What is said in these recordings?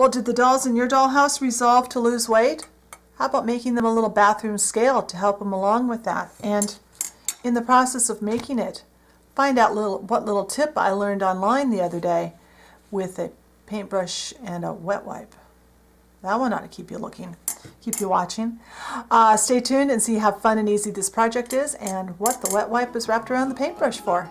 Well, did the dolls in your dollhouse resolve to lose weight? How about making them a little bathroom scale to help them along with that? And in the process of making it, find out what little tip I learned online the other day with a paintbrush and a wet wipe. That one ought to keep you looking, keep you watching. Stay tuned and see how fun and easy this project is and what the wet wipe is wrapped around the paintbrush for.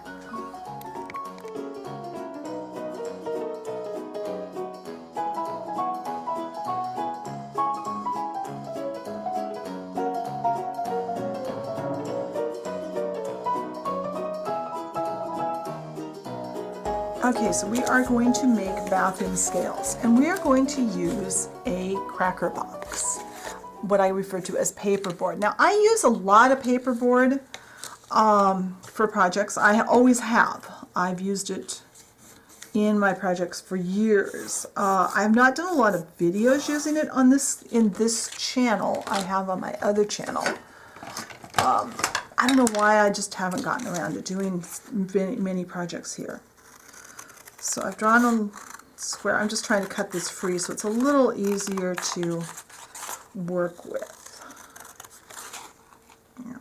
Okay, so we are going to make bathroom scales, and we are going to use a cracker box, what I refer to as paperboard. Now, I use a lot of paperboard for projects. I always have. I've used it in my projects for years. I've not done a lot of videos using it on in this channel. I have on my other channel. I don't know why I just haven't gotten around to doing many projects here. So I've drawn a square. I'm just trying to cut this free so it's a little easier to work with. Yeah.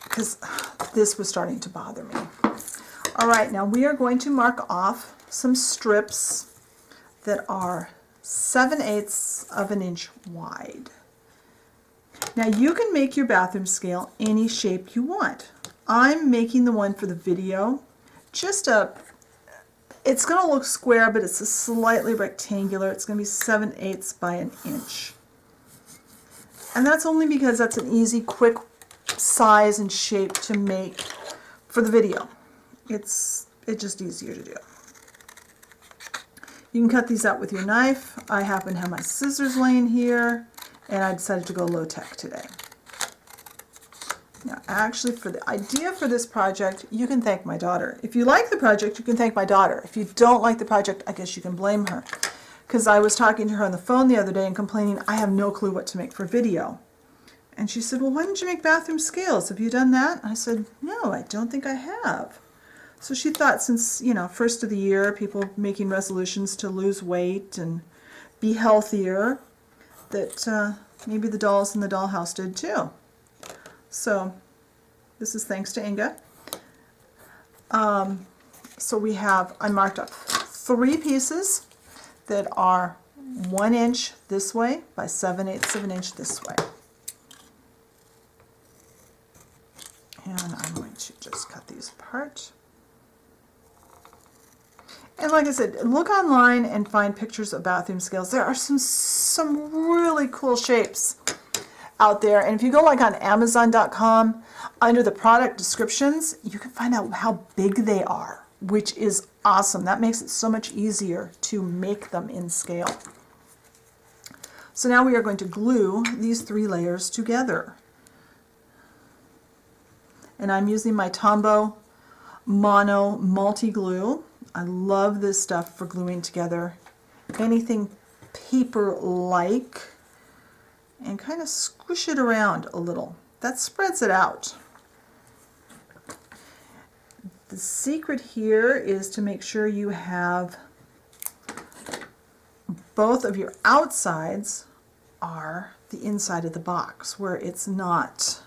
Because this was starting to bother me. All right, now we are going to mark off some strips that are 7/8 of an inch wide. Now you can make your bathroom scale any shape you want. I'm making the one for the video, it's going to look square, but it's a slightly rectangular. It's going to be 7/8 by an inch. And that's only because that's an easy, quick size and shape to make for the video. It's just easier to do. You can cut these out with your knife. I happen to have my scissors laying here, and I decided to go low-tech today. Now, actually, for the idea for this project, you can thank my daughter. If you like the project, you can thank my daughter. If you don't like the project, I guess you can blame her. Because I was talking to her on the phone the other day and complaining, I have no clue what to make for video. And she said, well, why didn't you make bathroom scales? Have you done that? I said, no, I don't think I have. So she thought since, first of the year, people making resolutions to lose weight and be healthier, that maybe the dolls in the dollhouse did too. So this is thanks to Inga. So I marked up 3 pieces that are 1 inch this way by 7/8 of an inch this way. And I'm going to just cut these apart. And like I said, look online and find pictures of bathroom scales. There are some really cool shapes out there, and if you go like on Amazon.com, under the product descriptions, you can find out how big they are, which is awesome. That makes it so much easier to make them in scale. So now we are going to glue these 3 layers together. And I'm using my Tombow Mono Multi-Glue. I love this stuff for gluing together anything paper-like, and kind of squish it around a little. That spreads it out. The secret here is to make sure you have both of your outsides are the inside of the box, where it's not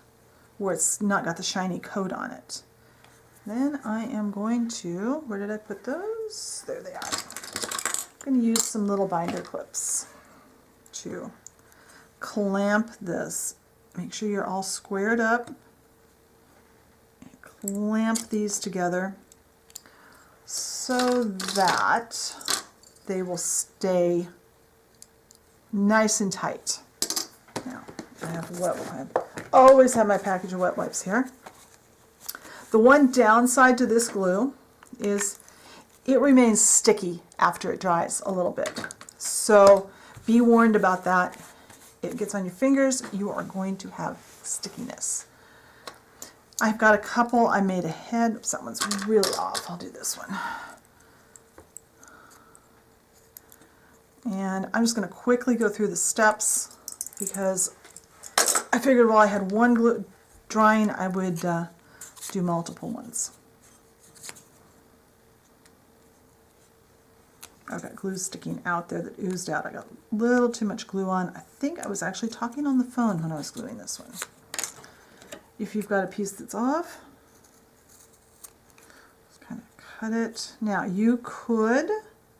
got the shiny coat on it. Then I am going to, where did I put those? There they are. I'm going to use some little binder clips to clamp this. Make sure you're all squared up. Clamp these together so that they will stay nice and tight. Now, I always have my package of wet wipes here. The one downside to this glue is it remains sticky after it dries a little bit. So be warned about that. It gets on your fingers, you are going to have stickiness. I've got a couple I made ahead. Oops, that one's really off. I'll do this one. And I'm just going to quickly go through the steps because I figured while I had one glue drying, I would do multiple ones. I've got glue sticking out there that oozed out. I got a little too much glue on. I think I was actually talking on the phone when I was gluing this one. If you've got a piece that's off, just kind of cut it. Now you could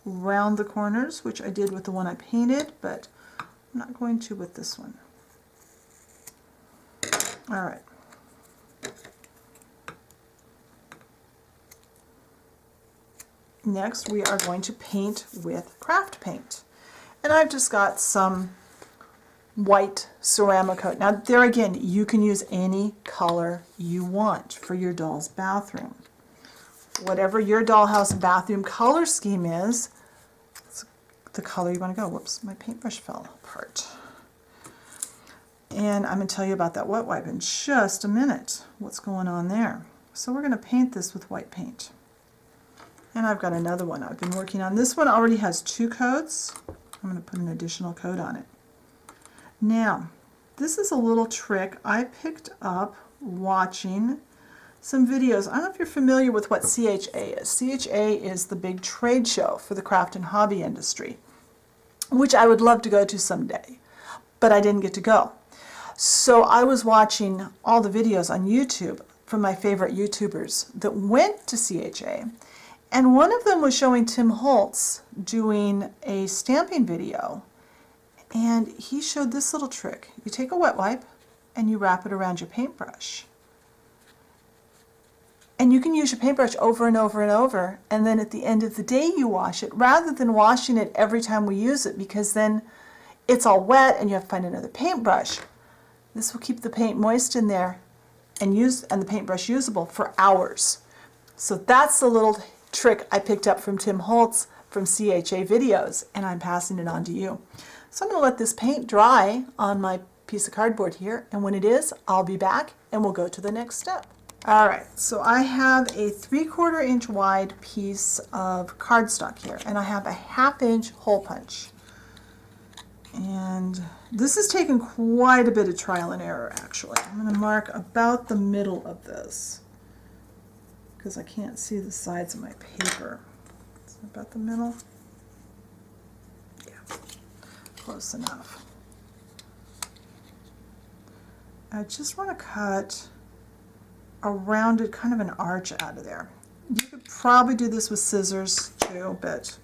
round the corners, which I did with the one I painted, but I'm not going to with this one. All right. Next, we are going to paint with craft paint. And I've just got some white ceramic coat. Now, there again, you can use any color you want for your doll's bathroom. Whatever your dollhouse bathroom color scheme is, it's the color you want to go. Whoops, my paintbrush fell apart. And I'm going to tell you about that wet wipe in just a minute, what's going on there. So we're going to paint this with white paint. And I've got another one I've been working on. This one already has 2 coats. I'm going to put an additional coat on it. Now, this is a little trick I picked up watching some videos. I don't know if you're familiar with what CHA is. CHA is the big trade show for the craft and hobby industry, which I would love to go to someday, but I didn't get to go. So I was watching all the videos on YouTube from my favorite YouTubers that went to CHA. And one of them was showing Tim Holtz doing a stamping video, and he showed this little trick. You take a wet wipe and you wrap it around your paintbrush. And you can use your paintbrush over and over and over, and then at the end of the day you wash it, rather than washing it every time we use it, because then it's all wet and you have to find another paintbrush. This will keep the paint moist in there and the paintbrush usable for hours. So that's the little trick I picked up from Tim Holtz from CHA videos, and I'm passing it on to you. So I'm going to let this paint dry on my piece of cardboard here, and when it is, I'll be back and we'll go to the next step. Alright, so I have a 3/4 inch wide piece of cardstock here, and I have a 1/2 inch hole punch. And this has taken quite a bit of trial and error, actually. I'm going to mark about the middle of this, because I can't see the sides of my paper. Is it about the middle? Yeah, close enough. I just want to cut a rounded, kind of an arch out of there. You could probably do this with scissors too, but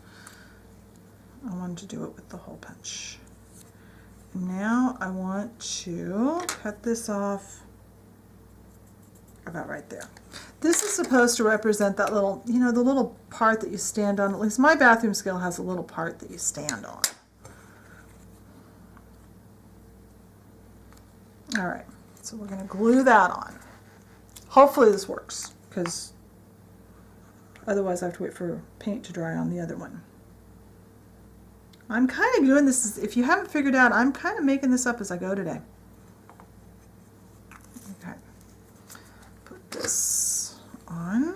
I wanted to do it with the hole punch. Now I want to cut this off about right there. This is supposed to represent that little, you know, the little part that you stand on. At least my bathroom scale has a little part that you stand on. All right, so we're going to glue that on. Hopefully this works, because otherwise I have to wait for paint to dry on the other one. I'm kind of doing this, if you haven't figured out, I'm kind of making this up as I go today. Okay, put this on.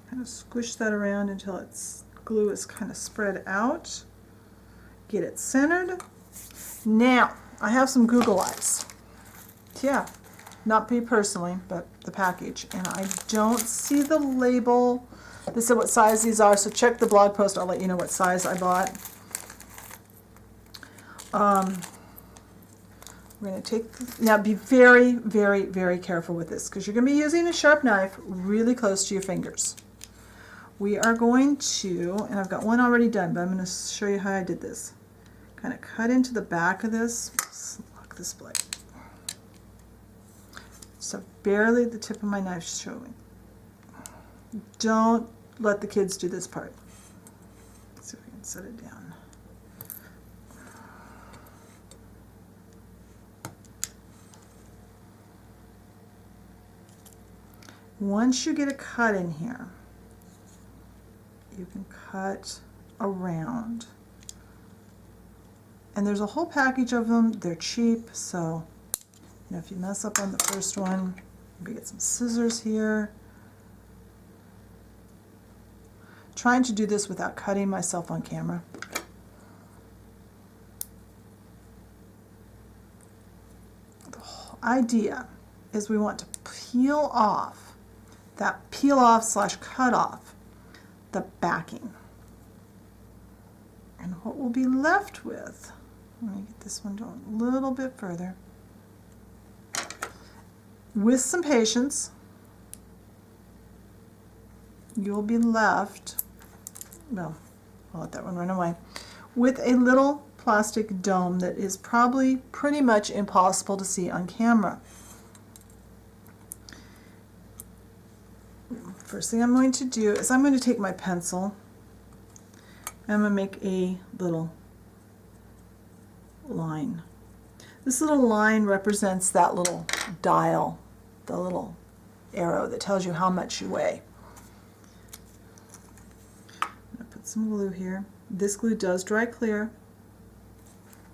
Kind of squish that around until its glue is kind of spread out. Get it centered. Now, I have some Google eyes. Yeah, not me personally, but the package. And I don't see the label. They said what size these are, so check the blog post. I'll let you know what size I bought. We're going to take, now be very, very, very careful with this, because you're going to be using a sharp knife really close to your fingers. We are going to, and I've got one already done, but I'm going to show you how I did this. Kind of cut into the back of this, lock this blade. So barely the tip of my knife showing. Don't let the kids do this part. Let's see if we can set it down. Once you get a cut in here, you can cut around. And there's a whole package of them. They're cheap, so you know, if you mess up on the first one, maybe get some scissors here. Trying to do this without cutting myself on camera. The whole idea is we want to peel off / cut off the backing. And what we'll be left with, let me get this one down a little bit further. With some patience, you'll be left, well, I'll let that one run away, with a little plastic dome that is probably pretty much impossible to see on camera. First thing I'm going to do is I'm going to take my pencil and I'm going to make a little line. This little line represents that little dial, the little arrow that tells you how much you weigh. I'm going to put some glue here. This glue does dry clear.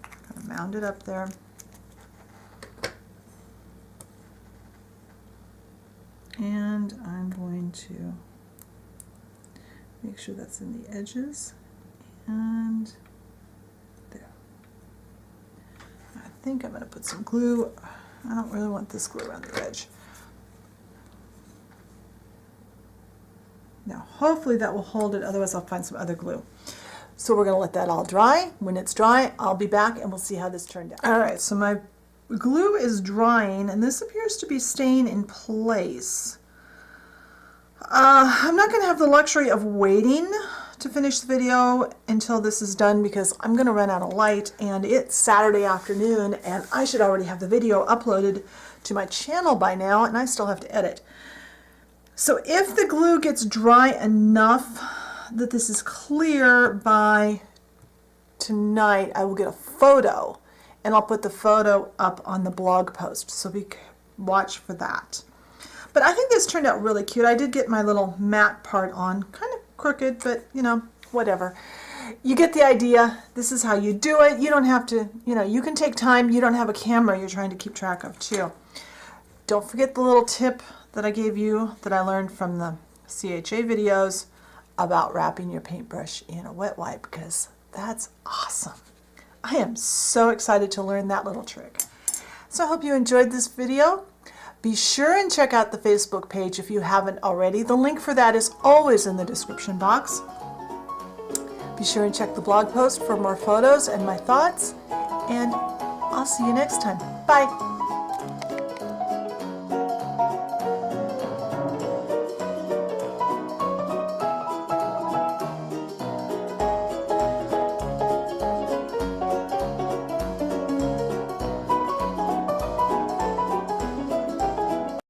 Kind of mound it up there. And I'm going to make sure that's in the edges. And there. I think I'm going to put some glue. I don't really want this glue around the edge. Now hopefully that will hold it, otherwise I'll find some other glue. So we're going to let that all dry. When it's dry, I'll be back and we'll see how this turned out. Alright, so my glue is drying and this appears to be staying in place. I'm not going to have the luxury of waiting to finish the video until this is done because I'm going to run out of light and it's Saturday afternoon and I should already have the video uploaded to my channel by now and I still have to edit. So if the glue gets dry enough that this is clear by tonight, I will get a photo and I'll put the photo up on the blog post, so watch for that. But I think this turned out really cute. I did get my little matte part on, kind of crooked, but you know, whatever. You get the idea. This is how you do it. You don't have to, you know, you can take time. You don't have a camera you're trying to keep track of too. Don't forget the little tip that I gave you that I learned from the CHA videos about wrapping your paintbrush in a wet wipe, because that's awesome. I am so excited to learn that little trick. So I hope you enjoyed this video. Be sure and check out the Facebook page if you haven't already. The link for that is always in the description box. Be sure and check the blog post for more photos and my thoughts, and I'll see you next time. Bye!